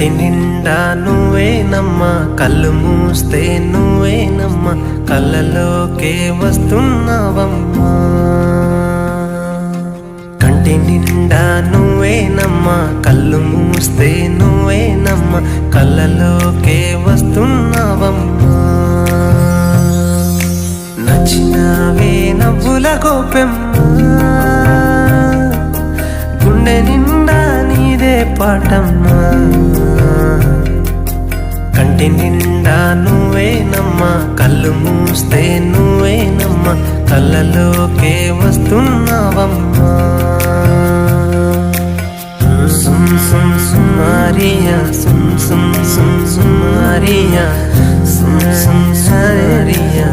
కంటి నిండా నువ్వేనమ్మా, కళ్ళు మూస్తే నువ్వేనమ్మా, కళ్ళలోకే వస్తున్నావమ్మా. కంటి నిండా నువ్వేనమ్మా, కళ్ళు మూస్తే నువ్వేనమ్మా, కళ్ళలోకే వస్తున్నావమ్మా. నచ్చినవే నవ్వుల గోపెమ్మా, గుండె నిండా నీదే పాటమ్మా. కంటి నిండా నువ్వేనమ్మా, కళ్ళు మూస్తే నువ్వేనమ్మా, కళ్ళలోకే వస్తున్నావమ్మా. సుమ్ సుమ్ సుమారియా, సుమ్ సుమ్ సుమ్ సుమారియా, సుమ్ సుమ్ సుమారియా.